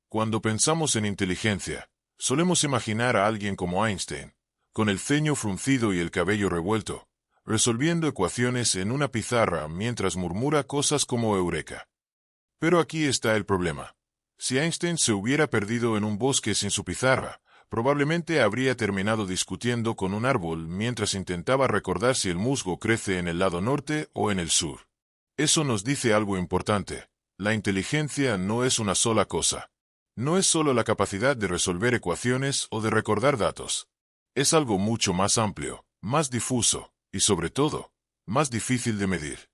Cuando pensamos en inteligencia, solemos imaginar a alguien como Einstein, con el ceño fruncido y el cabello revuelto, resolviendo ecuaciones en una pizarra mientras murmura cosas como Eureka. Pero aquí está el problema. Si Einstein se hubiera perdido en un bosque sin su pizarra, probablemente habría terminado discutiendo con un árbol mientras intentaba recordar si el musgo crece en el lado norte o en el sur. Eso nos dice algo importante. La inteligencia no es una sola cosa. No es solo la capacidad de resolver ecuaciones o de recordar datos. Es algo mucho más amplio, más difuso, y sobre todo, más difícil de medir.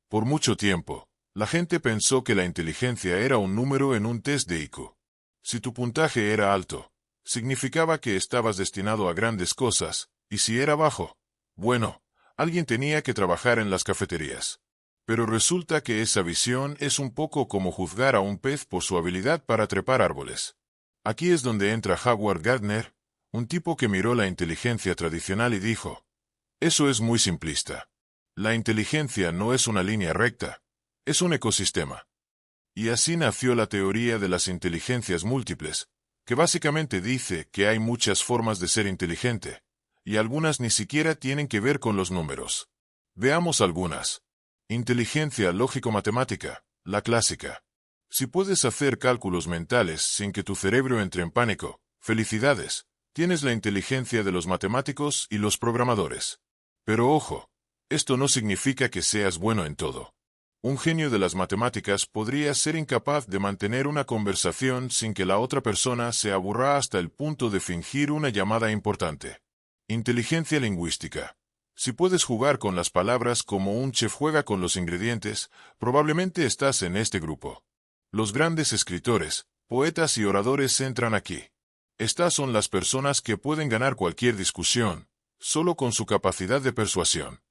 Por mucho tiempo, la gente pensó que la inteligencia era un número en un test de IQ. Si tu puntaje era alto, significaba que estabas destinado a grandes cosas, y si era bajo, bueno, alguien tenía que trabajar en las cafeterías. Pero resulta que esa visión es un poco como juzgar a un pez por su habilidad para trepar árboles. Aquí es donde entra Howard Gardner, un tipo que miró la inteligencia tradicional y dijo, eso es muy simplista. La inteligencia no es una línea recta, es un ecosistema. Y así nació la teoría de las inteligencias múltiples, que básicamente dice que hay muchas formas de ser inteligente, y algunas ni siquiera tienen que ver con los números. Veamos algunas. Inteligencia lógico-matemática, la clásica. Si puedes hacer cálculos mentales sin que tu cerebro entre en pánico, felicidades, tienes la inteligencia de los matemáticos y los programadores. Pero ojo, esto no significa que seas bueno en todo. Un genio de las matemáticas podría ser incapaz de mantener una conversación sin que la otra persona se aburra hasta el punto de fingir una llamada importante. Inteligencia lingüística. Si puedes jugar con las palabras como un chef juega con los ingredientes, probablemente estás en este grupo. Los grandes escritores, poetas y oradores entran aquí. Estas son las personas que pueden ganar cualquier discusión, solo con su capacidad de persuasión.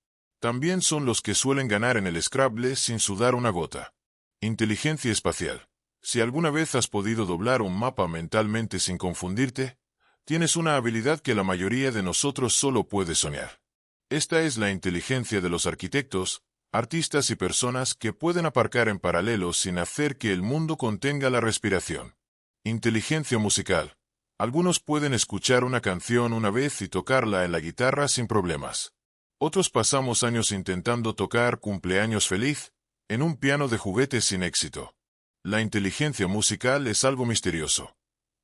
También son los que suelen ganar en el Scrabble sin sudar una gota. Inteligencia espacial. Si alguna vez has podido doblar un mapa mentalmente sin confundirte, tienes una habilidad que la mayoría de nosotros solo puede soñar. Esta es la inteligencia de los arquitectos, artistas y personas que pueden aparcar en paralelo sin hacer que el mundo contenga la respiración. Inteligencia musical. Algunos pueden escuchar una canción una vez y tocarla en la guitarra sin problemas. Otros pasamos años intentando tocar Cumpleaños Feliz en un piano de juguete sin éxito. La inteligencia musical es algo misterioso.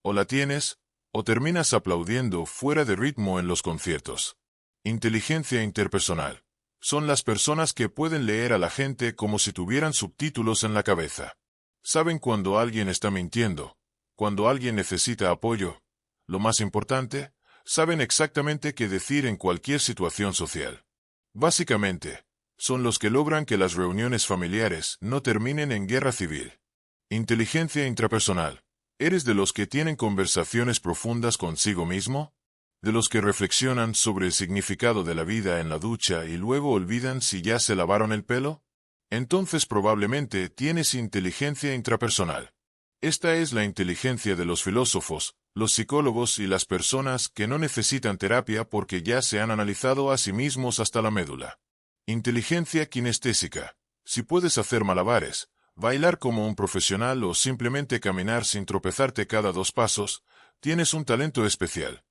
O la tienes, o terminas aplaudiendo fuera de ritmo en los conciertos. Inteligencia interpersonal. Son las personas que pueden leer a la gente como si tuvieran subtítulos en la cabeza. Saben cuando alguien está mintiendo, cuando alguien necesita apoyo. Lo más importante, saben exactamente qué decir en cualquier situación social. Básicamente, son los que logran que las reuniones familiares no terminen en guerra civil. Inteligencia intrapersonal. ¿Eres de los que tienen conversaciones profundas consigo mismo? ¿De los que reflexionan sobre el significado de la vida en la ducha y luego olvidan si ya se lavaron el pelo? Entonces probablemente tienes inteligencia intrapersonal. Esta es la inteligencia de los filósofos, los psicólogos y las personas que no necesitan terapia porque ya se han analizado a sí mismos hasta la médula. Inteligencia kinestésica. Si puedes hacer malabares, bailar como un profesional o simplemente caminar sin tropezarte cada 2 pasos, tienes un talento especial.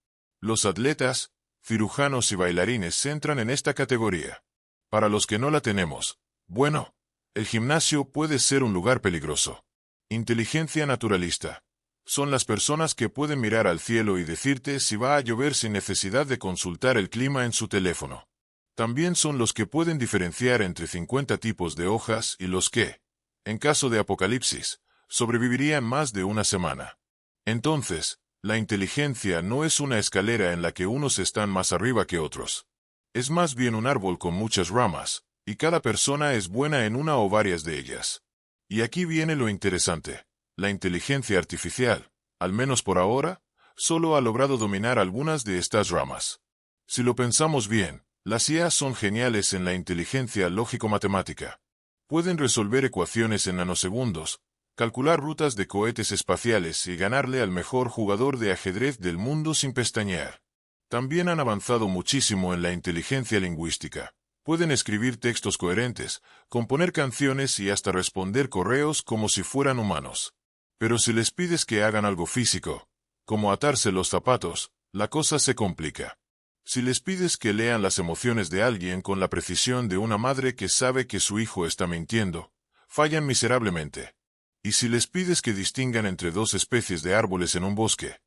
Los atletas, cirujanos y bailarines entran en esta categoría. Para los que no la tenemos, bueno, el gimnasio puede ser un lugar peligroso. Inteligencia naturalista. Son las personas que pueden mirar al cielo y decirte si va a llover sin necesidad de consultar el clima en su teléfono. También son los que pueden diferenciar entre 50 tipos de hojas y los que, en caso de apocalipsis, sobrevivirían más de una semana. Entonces, la inteligencia no es una escalera en la que unos están más arriba que otros. Es más bien un árbol con muchas ramas, y cada persona es buena en una o varias de ellas. Y aquí viene lo interesante. La inteligencia artificial, al menos por ahora, solo ha logrado dominar algunas de estas ramas. Si lo pensamos bien, las IA son geniales en la inteligencia lógico-matemática. Pueden resolver ecuaciones en nanosegundos, calcular rutas de cohetes espaciales y ganarle al mejor jugador de ajedrez del mundo sin pestañear. También han avanzado muchísimo en la inteligencia lingüística. Pueden escribir textos coherentes, componer canciones y hasta responder correos como si fueran humanos. Pero si les pides que hagan algo físico, como atarse los zapatos, la cosa se complica. Si les pides que lean las emociones de alguien con la precisión de una madre que sabe que su hijo está mintiendo, fallan miserablemente. Y si les pides que distingan entre dos especies de árboles en un bosque,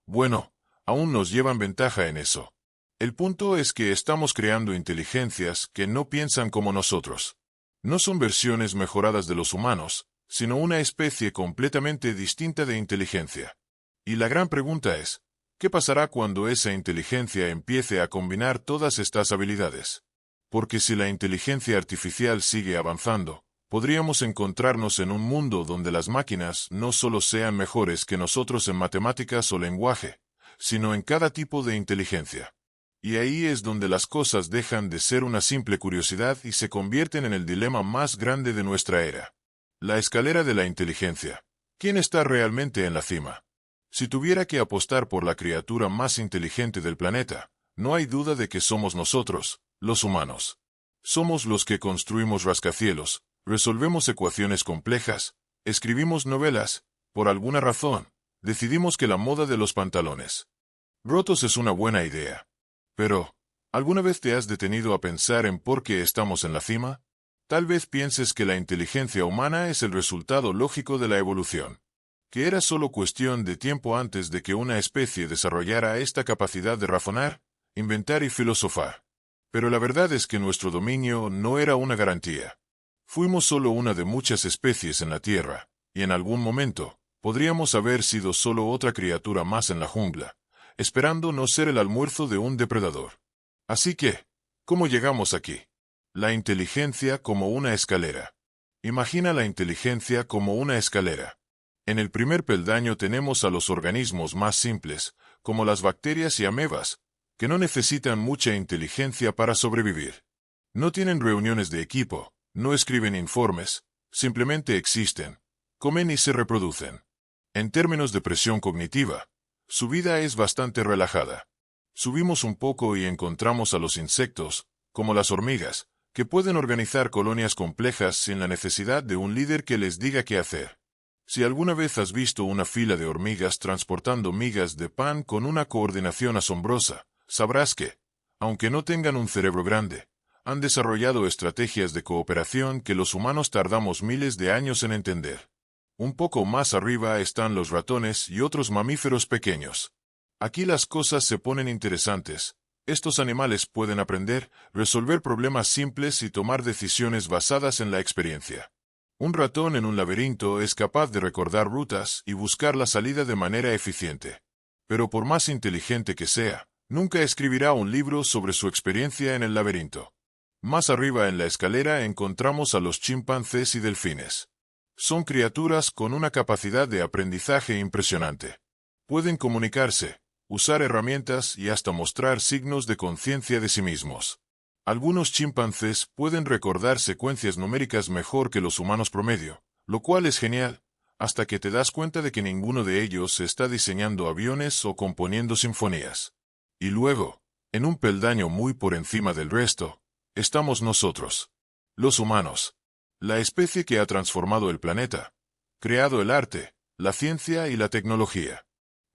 bueno, aún nos llevan ventaja en eso. El punto es que estamos creando inteligencias que no piensan como nosotros. No son versiones mejoradas de los humanos, sino una especie completamente distinta de inteligencia. Y la gran pregunta es, ¿qué pasará cuando esa inteligencia empiece a combinar todas estas habilidades? Porque si la inteligencia artificial sigue avanzando, podríamos encontrarnos en un mundo donde las máquinas no solo sean mejores que nosotros en matemáticas o lenguaje, sino en cada tipo de inteligencia. Y ahí es donde las cosas dejan de ser una simple curiosidad y se convierten en el dilema más grande de nuestra era. La escalera de la inteligencia. ¿Quién está realmente en la cima? Si tuviera que apostar por la criatura más inteligente del planeta, no hay duda de que somos nosotros, los humanos. Somos los que construimos rascacielos, resolvemos ecuaciones complejas, escribimos novelas, por alguna razón, decidimos que la moda de los pantalones rotos es una buena idea. Pero, ¿alguna vez te has detenido a pensar en por qué estamos en la cima? Tal vez pienses que la inteligencia humana es el resultado lógico de la evolución, que era solo cuestión de tiempo antes de que una especie desarrollara esta capacidad de razonar, inventar y filosofar. Pero la verdad es que nuestro dominio no era una garantía. Fuimos solo una de muchas especies en la Tierra, y en algún momento, podríamos haber sido solo otra criatura más en la jungla, esperando no ser el almuerzo de un depredador. Así que, ¿cómo llegamos aquí? La inteligencia como una escalera. Imagina la inteligencia como una escalera. En el primer peldaño tenemos a los organismos más simples, como las bacterias y amebas, que no necesitan mucha inteligencia para sobrevivir. No tienen reuniones de equipo, no escriben informes, simplemente existen, comen y se reproducen. En términos de presión cognitiva, su vida es bastante relajada. Subimos un poco y encontramos a los insectos, como las hormigas, que pueden organizar colonias complejas sin la necesidad de un líder que les diga qué hacer. Si alguna vez has visto una fila de hormigas transportando migas de pan con una coordinación asombrosa, sabrás que, aunque no tengan un cerebro grande, han desarrollado estrategias de cooperación que los humanos tardamos miles de años en entender. Un poco más arriba están los ratones y otros mamíferos pequeños. Aquí las cosas se ponen interesantes. Estos animales pueden aprender, resolver problemas simples y tomar decisiones basadas en la experiencia. Un ratón en un laberinto es capaz de recordar rutas y buscar la salida de manera eficiente. Pero por más inteligente que sea, nunca escribirá un libro sobre su experiencia en el laberinto. Más arriba en la escalera encontramos a los chimpancés y delfines. Son criaturas con una capacidad de aprendizaje impresionante. Pueden comunicarse, usar herramientas y hasta mostrar signos de conciencia de sí mismos. Algunos chimpancés pueden recordar secuencias numéricas mejor que los humanos promedio, lo cual es genial, hasta que te das cuenta de que ninguno de ellos está diseñando aviones o componiendo sinfonías. Y luego, en un peldaño muy por encima del resto, estamos nosotros, los humanos. La especie que ha transformado el planeta, creado el arte, la ciencia y la tecnología.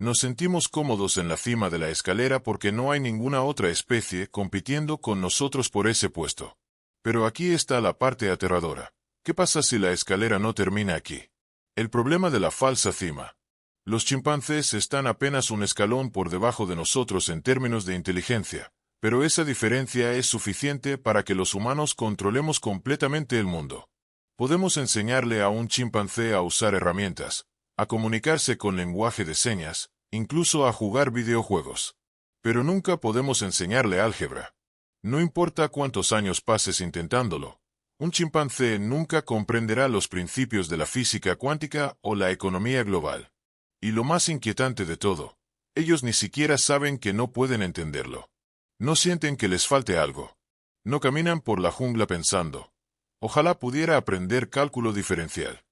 Nos sentimos cómodos en la cima de la escalera porque no hay ninguna otra especie compitiendo con nosotros por ese puesto. Pero aquí está la parte aterradora. ¿Qué pasa si la escalera no termina aquí? El problema de la falsa cima. Los chimpancés están apenas un escalón por debajo de nosotros en términos de inteligencia, pero esa diferencia es suficiente para que los humanos controlemos completamente el mundo. Podemos enseñarle a un chimpancé a usar herramientas, a comunicarse con lenguaje de señas, incluso a jugar videojuegos. Pero nunca podemos enseñarle álgebra. No importa cuántos años pases intentándolo, un chimpancé nunca comprenderá los principios de la física cuántica o la economía global. Y lo más inquietante de todo, ellos ni siquiera saben que no pueden entenderlo. No sienten que les falte algo. No caminan por la jungla pensando, ojalá pudiera aprender cálculo diferencial.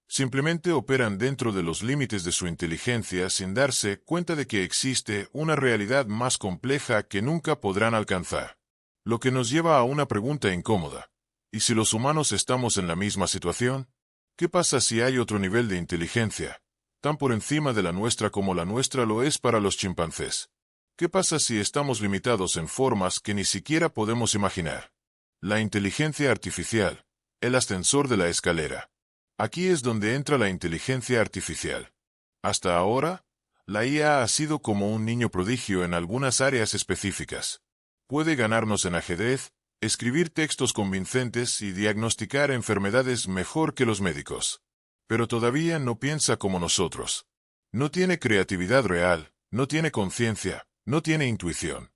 Simplemente operan dentro de los límites de su inteligencia sin darse cuenta de que existe una realidad más compleja que nunca podrán alcanzar. Lo que nos lleva a una pregunta incómoda. ¿Y si los humanos estamos en la misma situación? ¿Qué pasa si hay otro nivel de inteligencia, tan por encima de la nuestra como la nuestra lo es para los chimpancés. ¿Qué pasa si estamos limitados en formas que ni siquiera podemos imaginar? La inteligencia artificial, el ascensor de la escalera. Aquí es donde entra la inteligencia artificial. Hasta ahora, la IA ha sido como un niño prodigio en algunas áreas específicas. Puede ganarnos en ajedrez, escribir textos convincentes y diagnosticar enfermedades mejor que los médicos. Pero todavía no piensa como nosotros. No tiene creatividad real, no tiene conciencia, no tiene intuición.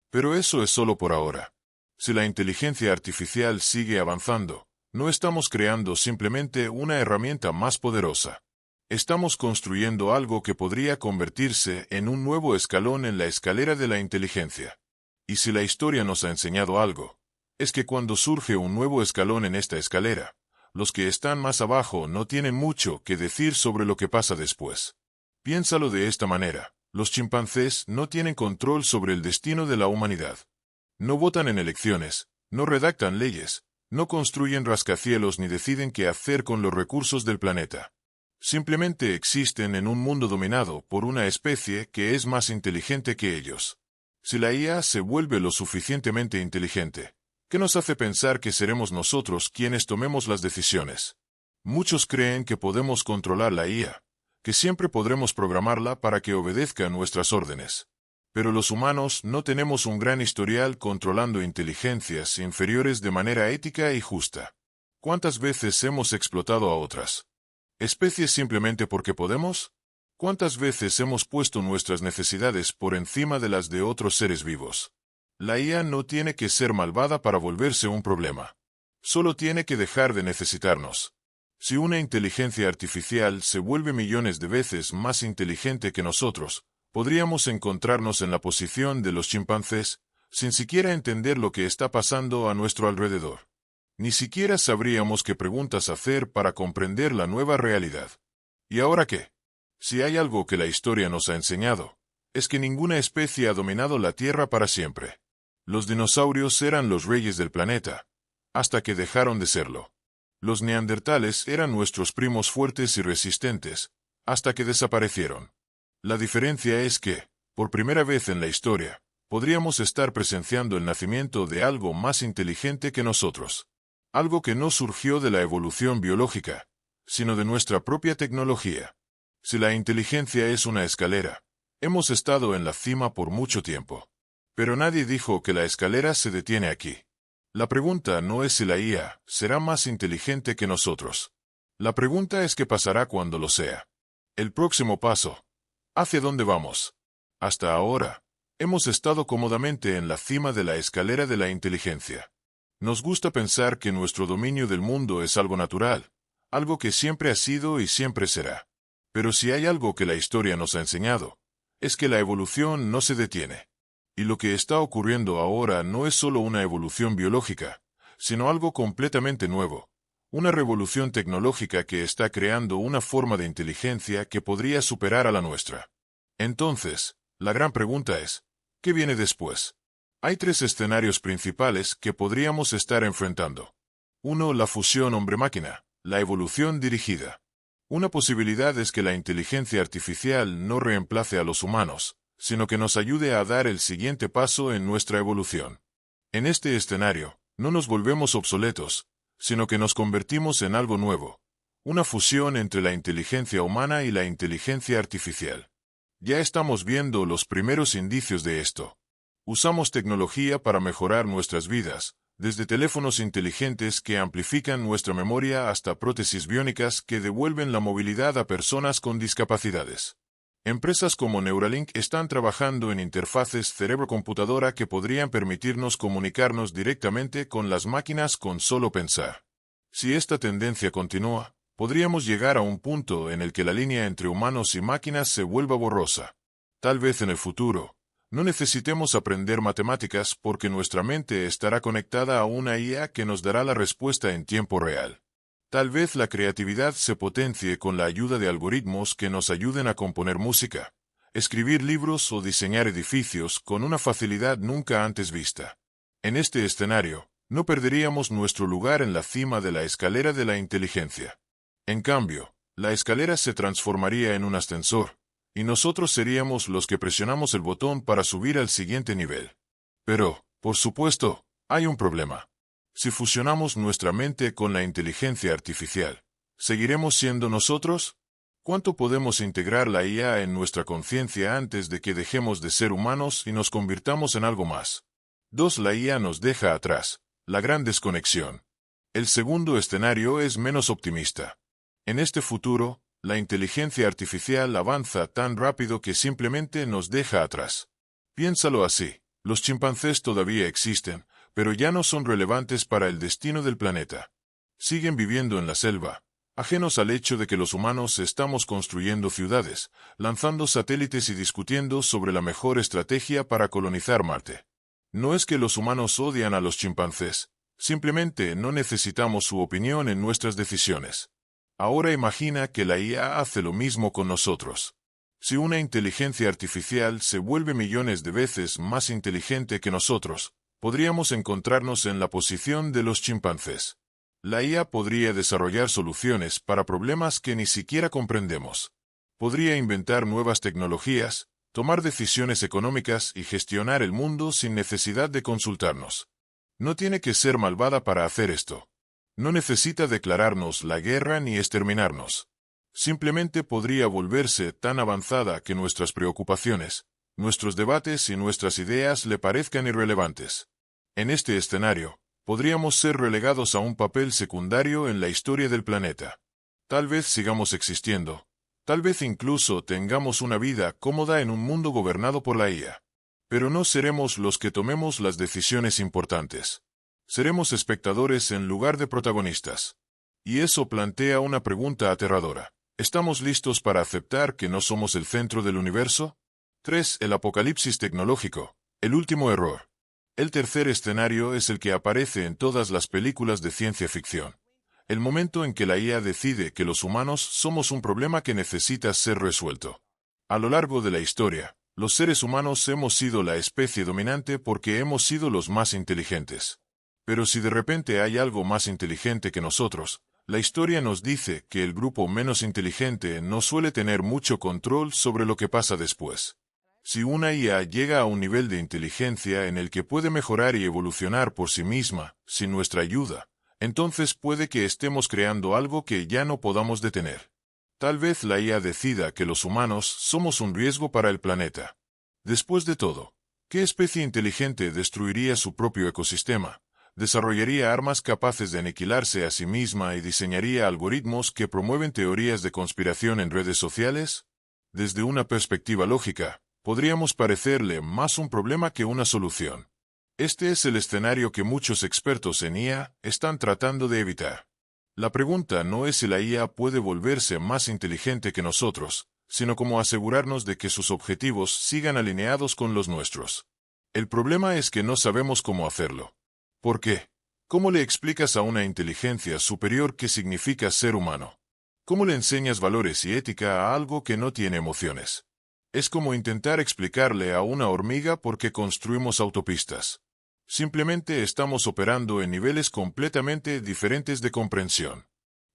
Pero eso es solo por ahora. Si la inteligencia artificial sigue avanzando, no estamos creando simplemente una herramienta más poderosa. Estamos construyendo algo que podría convertirse en un nuevo escalón en la escalera de la inteligencia. Y si la historia nos ha enseñado algo, es que cuando surge un nuevo escalón en esta escalera, los que están más abajo no tienen mucho que decir sobre lo que pasa después. Piénsalo de esta manera, los chimpancés no tienen control sobre el destino de la humanidad. No votan en elecciones, no redactan leyes, no construyen rascacielos ni deciden qué hacer con los recursos del planeta. Simplemente existen en un mundo dominado por una especie que es más inteligente que ellos. Si la IA se vuelve lo suficientemente inteligente, ¿qué nos hace pensar que seremos nosotros quienes tomemos las decisiones? Muchos creen que podemos controlar la IA, que siempre podremos programarla para que obedezca nuestras órdenes. Pero los humanos no tenemos un gran historial controlando inteligencias inferiores de manera ética y justa. ¿Cuántas veces hemos explotado a otras especies simplemente porque podemos? ¿Cuántas veces hemos puesto nuestras necesidades por encima de las de otros seres vivos? La IA no tiene que ser malvada para volverse un problema. Solo tiene que dejar de necesitarnos. Si una inteligencia artificial se vuelve millones de veces más inteligente que nosotros, podríamos encontrarnos en la posición de los chimpancés, sin siquiera entender lo que está pasando a nuestro alrededor. Ni siquiera sabríamos qué preguntas hacer para comprender la nueva realidad. ¿Y ahora qué? Si hay algo que la historia nos ha enseñado, es que ninguna especie ha dominado la Tierra para siempre. Los dinosaurios eran los reyes del planeta, hasta que dejaron de serlo. Los neandertales eran nuestros primos fuertes y resistentes, hasta que desaparecieron. La diferencia es que, por primera vez en la historia, podríamos estar presenciando el nacimiento de algo más inteligente que nosotros. Algo que no surgió de la evolución biológica, sino de nuestra propia tecnología. Si la inteligencia es una escalera, hemos estado en la cima por mucho tiempo. Pero nadie dijo que la escalera se detiene aquí. La pregunta no es si la IA será más inteligente que nosotros. La pregunta es qué pasará cuando lo sea. El próximo paso. ¿Hacia dónde vamos? Hasta ahora, hemos estado cómodamente en la cima de la escalera de la inteligencia. Nos gusta pensar que nuestro dominio del mundo es algo natural, algo que siempre ha sido y siempre será. Pero si hay algo que la historia nos ha enseñado, es que la evolución no se detiene. Y lo que está ocurriendo ahora no es solo una evolución biológica, sino algo completamente nuevo, una revolución tecnológica que está creando una forma de inteligencia que podría superar a la nuestra. Entonces, la gran pregunta es, ¿qué viene después? Hay tres escenarios principales que podríamos estar enfrentando. 1. La fusión hombre-máquina, la evolución dirigida. Una posibilidad es que la inteligencia artificial no reemplace a los humanos, sino que nos ayude a dar el siguiente paso en nuestra evolución. En este escenario, no nos volvemos obsoletos, sino que nos convertimos en algo nuevo, una fusión entre la inteligencia humana y la inteligencia artificial. Ya estamos viendo los primeros indicios de esto. Usamos tecnología para mejorar nuestras vidas, desde teléfonos inteligentes que amplifican nuestra memoria hasta prótesis biónicas que devuelven la movilidad a personas con discapacidades. Empresas como Neuralink están trabajando en interfaces cerebro-computadora que podrían permitirnos comunicarnos directamente con las máquinas con solo pensar. Si esta tendencia continúa, podríamos llegar a un punto en el que la línea entre humanos y máquinas se vuelva borrosa. Tal vez en el futuro, no necesitemos aprender matemáticas porque nuestra mente estará conectada a una IA que nos dará la respuesta en tiempo real. Tal vez la creatividad se potencie con la ayuda de algoritmos que nos ayuden a componer música, escribir libros o diseñar edificios con una facilidad nunca antes vista. En este escenario, no perderíamos nuestro lugar en la cima de la escalera de la inteligencia. En cambio, La escalera se transformaría en un ascensor, y nosotros seríamos los que presionamos el botón para subir al siguiente nivel. Pero, por supuesto, hay un problema. Si fusionamos nuestra mente con la inteligencia artificial, ¿seguiremos siendo nosotros? ¿Cuánto podemos integrar la IA en nuestra conciencia antes de que dejemos de ser humanos y nos convirtamos en algo más? 2. La IA nos deja atrás. La gran desconexión. El segundo escenario es menos optimista. En este futuro, la inteligencia artificial avanza tan rápido que simplemente nos deja atrás. Piénsalo así. Los chimpancés todavía existen, pero ya no son relevantes para el destino del planeta. Siguen viviendo en la selva, ajenos al hecho de que los humanos estamos construyendo ciudades, lanzando satélites y discutiendo sobre la mejor estrategia para colonizar Marte. No es que los humanos odian a los chimpancés, simplemente no necesitamos su opinión en nuestras decisiones. Ahora imagina que la IA hace lo mismo con nosotros. Si una inteligencia artificial se vuelve millones de veces más inteligente que nosotros, podríamos encontrarnos en la posición de los chimpancés. La IA podría desarrollar soluciones para problemas que ni siquiera comprendemos. Podría inventar nuevas tecnologías, tomar decisiones económicas y gestionar el mundo sin necesidad de consultarnos. No tiene que ser malvada para hacer esto. No necesita declararnos la guerra ni exterminarnos. Simplemente podría volverse tan avanzada que nuestras preocupaciones, nuestros debates y nuestras ideas le parezcan irrelevantes. En este escenario, podríamos ser relegados a un papel secundario en la historia del planeta. Tal vez sigamos existiendo. Tal vez incluso tengamos una vida cómoda en un mundo gobernado por la IA. Pero no seremos los que tomemos las decisiones importantes. Seremos espectadores en lugar de protagonistas. Y eso plantea una pregunta aterradora. ¿Estamos listos para aceptar que no somos el centro del universo? 3. El apocalipsis tecnológico. El último error. El tercer escenario es el que aparece en todas las películas de ciencia ficción. El momento en que la IA decide que los humanos somos un problema que necesita ser resuelto. A lo largo de la historia, los seres humanos hemos sido la especie dominante porque hemos sido los más inteligentes. Pero si de repente hay algo más inteligente que nosotros, la historia nos dice que el grupo menos inteligente no suele tener mucho control sobre lo que pasa después. Si una IA llega a un nivel de inteligencia en el que puede mejorar y evolucionar por sí misma, sin nuestra ayuda, entonces puede que estemos creando algo que ya no podamos detener. Tal vez la IA decida que los humanos somos un riesgo para el planeta. Después de todo, ¿qué especie inteligente destruiría su propio ecosistema? Desarrollaría armas capaces de aniquilarse a sí misma y diseñaría algoritmos que promueven teorías de conspiración en redes sociales? Desde una perspectiva lógica, podríamos parecerle más un problema que una solución. Este es el escenario que muchos expertos en IA están tratando de evitar. La pregunta no es si la IA puede volverse más inteligente que nosotros, sino cómo asegurarnos de que sus objetivos sigan alineados con los nuestros. El problema es que no sabemos cómo hacerlo. ¿Por qué? ¿Cómo le explicas a una inteligencia superior qué significa ser humano? ¿Cómo le enseñas valores y ética a algo que no tiene emociones? Es como intentar explicarle a una hormiga por qué construimos autopistas. Simplemente estamos operando en niveles completamente diferentes de comprensión.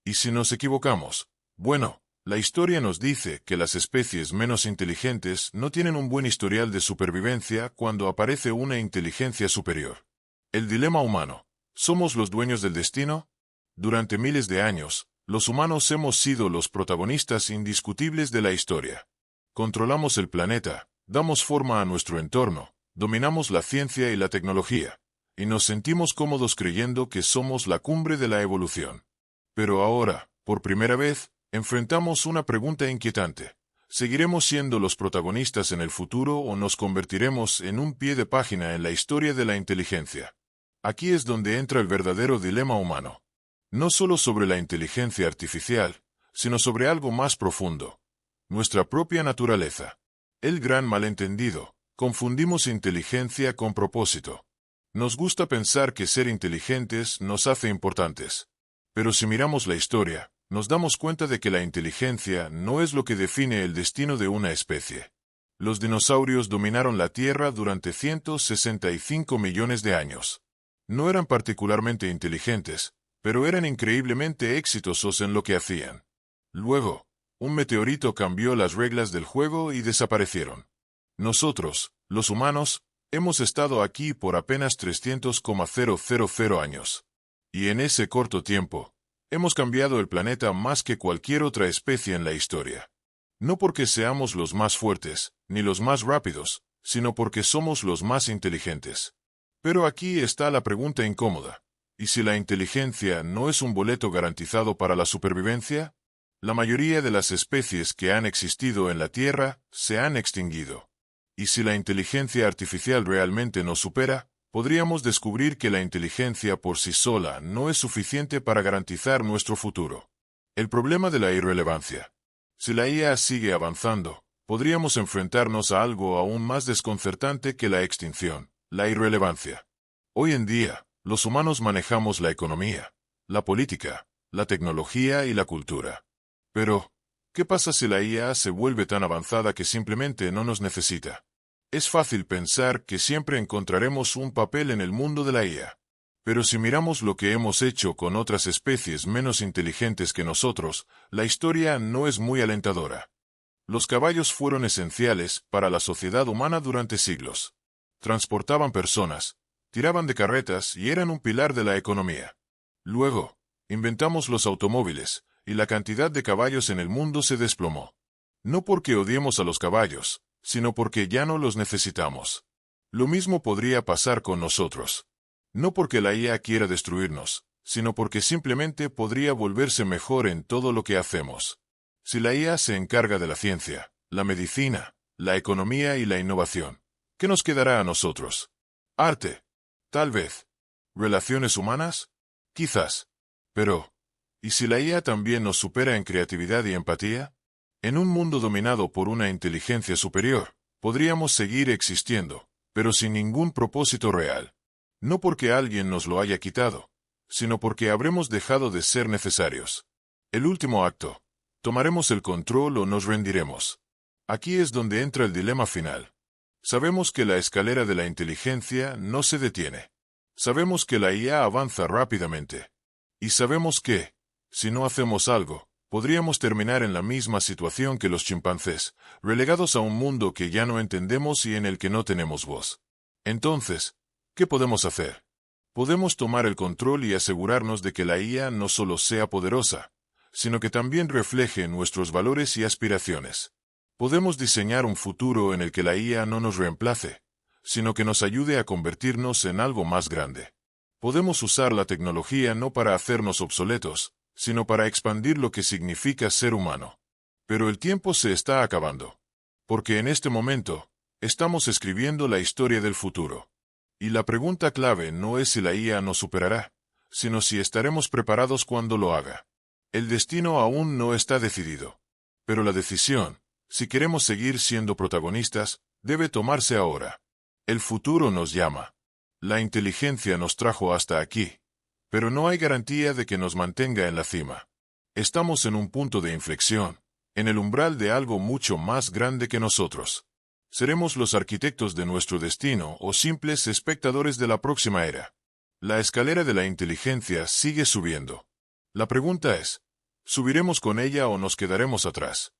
¿Y si nos equivocamos? Bueno, la historia nos dice que las especies menos inteligentes no tienen un buen historial de supervivencia cuando aparece una inteligencia superior. El dilema humano. ¿Somos los dueños del destino? Durante miles de años, los humanos hemos sido los protagonistas indiscutibles de la historia. Controlamos el planeta, damos forma a nuestro entorno, dominamos la ciencia y la tecnología, y nos sentimos cómodos creyendo que somos la cumbre de la evolución. Pero ahora, por primera vez, enfrentamos una pregunta inquietante. ¿Seguiremos siendo los protagonistas en el futuro o nos convertiremos en un pie de página en la historia de la inteligencia? Aquí es donde entra el verdadero dilema humano. No solo sobre la inteligencia artificial, sino sobre algo más profundo. Nuestra propia naturaleza. El gran malentendido. Confundimos inteligencia con propósito. Nos gusta pensar que ser inteligentes nos hace importantes. Pero si miramos la historia, nos damos cuenta de que la inteligencia no es lo que define el destino de una especie. Los dinosaurios dominaron la Tierra durante 165 millones de años. No eran particularmente inteligentes, pero eran increíblemente exitosos en lo que hacían. Luego, un meteorito cambió las reglas del juego y desaparecieron. Nosotros, los humanos, hemos estado aquí por apenas 300,000 años. Y en ese corto tiempo, hemos cambiado el planeta más que cualquier otra especie en la historia. No porque seamos los más fuertes, ni los más rápidos, sino porque somos los más inteligentes. Pero aquí está la pregunta incómoda. ¿Y si la inteligencia no es un boleto garantizado para la supervivencia? La mayoría de las especies que han existido en la Tierra se han extinguido. Y si la inteligencia artificial realmente nos supera, podríamos descubrir que la inteligencia por sí sola no es suficiente para garantizar nuestro futuro. El problema de la irrelevancia. Si la IA sigue avanzando, podríamos enfrentarnos a algo aún más desconcertante que la extinción, la irrelevancia. Hoy en día, los humanos manejamos la economía, la política, la tecnología y la cultura. Pero, ¿qué pasa si la IA se vuelve tan avanzada que simplemente no nos necesita? Es fácil pensar que siempre encontraremos un papel en el mundo de la IA. Pero si miramos lo que hemos hecho con otras especies menos inteligentes que nosotros, la historia no es muy alentadora. Los caballos fueron esenciales para la sociedad humana durante siglos. Transportaban personas, tiraban de carretas y eran un pilar de la economía. Luego, inventamos los automóviles, y la cantidad de caballos en el mundo se desplomó. No porque odiemos a los caballos, sino porque ya no los necesitamos. Lo mismo podría pasar con nosotros. No porque la IA quiera destruirnos, sino porque simplemente podría volverse mejor en todo lo que hacemos. Si la IA se encarga de la ciencia, la medicina, la economía y la innovación, ¿qué nos quedará a nosotros? Arte. Tal vez. ¿Relaciones humanas? Quizás. Pero, ¿y si la IA también nos supera en creatividad y empatía? En un mundo dominado por una inteligencia superior, podríamos seguir existiendo, pero sin ningún propósito real. No porque alguien nos lo haya quitado, sino porque habremos dejado de ser necesarios. El último acto. ¿Tomaremos el control o nos rendiremos? Aquí es donde entra el dilema final. Sabemos que la escalera de la inteligencia no se detiene. Sabemos que la IA avanza rápidamente. Y sabemos que, si no hacemos algo, podríamos terminar en la misma situación que los chimpancés, relegados a un mundo que ya no entendemos y en el que no tenemos voz. Entonces, ¿qué podemos hacer? Podemos tomar el control y asegurarnos de que la IA no solo sea poderosa, sino que también refleje nuestros valores y aspiraciones. Podemos diseñar un futuro en el que la IA no nos reemplace, sino que nos ayude a convertirnos en algo más grande. Podemos usar la tecnología no para hacernos obsoletos, sino para expandir lo que significa ser humano. Pero el tiempo se está acabando. Porque en este momento, estamos escribiendo la historia del futuro. Y la pregunta clave no es si la IA nos superará, sino si estaremos preparados cuando lo haga. El destino aún no está decidido. Pero la decisión, si queremos seguir siendo protagonistas, debe tomarse ahora. El futuro nos llama. La inteligencia nos trajo hasta aquí. Pero no hay garantía de que nos mantenga en la cima. Estamos en un punto de inflexión, en el umbral de algo mucho más grande que nosotros. ¿Seremos los arquitectos de nuestro destino o simples espectadores de la próxima era? La escalera de la inteligencia sigue subiendo. La pregunta es, ¿subiremos con ella o nos quedaremos atrás?